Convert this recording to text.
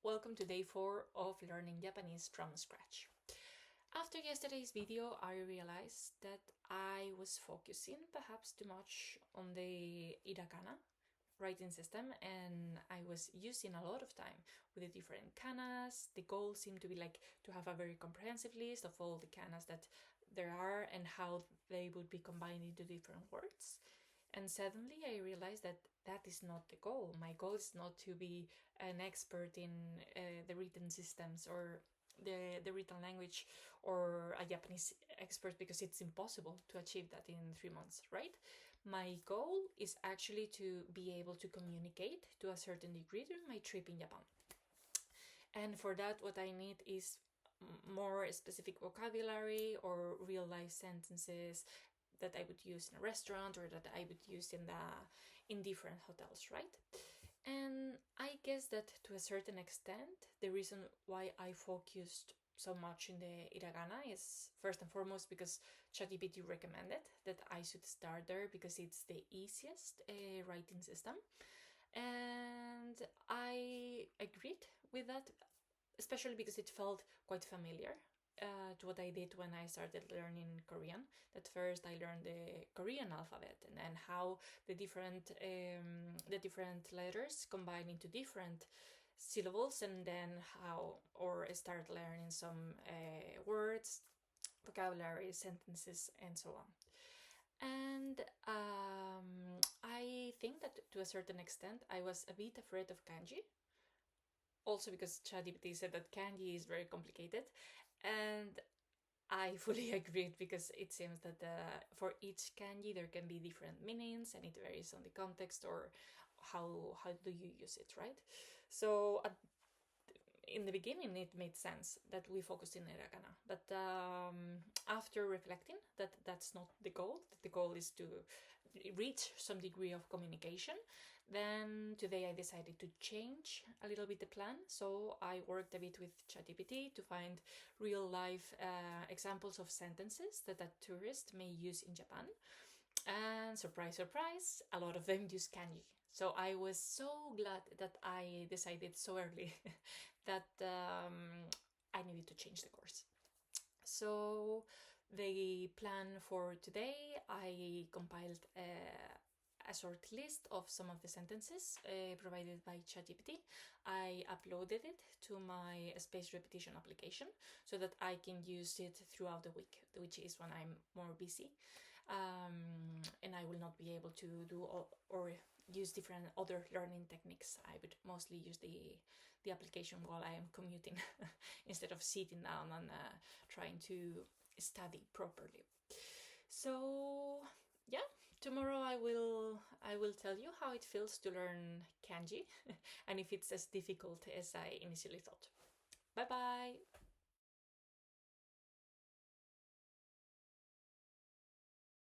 welcome to day 4 of learning Japanese from scratch. After yesterday's video, I realized that I was focusing perhaps too much on the hiragana writing system, and I was using a lot of time with the different kanas. The goal seemed to be to have a very comprehensive list of all the kanas that there are and how they would be combined into different words. And suddenly I realized that that is not the goal. My goal is not to be an expert in the written systems or the written language or a Japanese expert, because it's impossible to achieve that in 3 months, right? My goal is actually to be able to communicate to a certain degree during my trip in Japan. And for that, what I need is more specific vocabulary or real life sentences that I would use in a restaurant or that I would use in different hotels, right? And I guess that to a certain extent, the reason why I focused so much in the hiragana is first and foremost because ChatGPT recommended that I should start there because it's the easiest writing system. And I agreed with that, especially because it felt quite familiar to what I did when I started learning Korean. At first, I learned the Korean alphabet and then how the different letters combine into different syllables, and then I start learning some words, vocabulary, sentences, and so on. And I think that to a certain extent, I was a bit afraid of kanji. Also because ChatGPT said that kanji is very complicated, and I fully agreed because it seems that for each kanji there can be different meanings and it varies on the context or how do you use it, right? So in the beginning it made sense that we focused in hiragana, but after reflecting that that's not the goal, that the goal is to reach some degree of communication, then today I decided to change a little bit the plan. So I worked a bit with ChatGPT to find real life examples of sentences that a tourist may use in Japan. And surprise, surprise, a lot of them use kanji. So I was so glad that I decided so early that I needed to change the course. So the plan for today, I compiled a short list of some of the sentences provided by ChatGPT. I uploaded it to my spaced repetition application so that I can use it throughout the week, which is when I'm more busy. And I will not be able to do or use different other learning techniques. I would mostly use the application while I am commuting instead of sitting down and trying to study properly. So yeah, tomorrow I will tell you how it feels to learn kanji and if it's as difficult as I initially thought. Bye bye!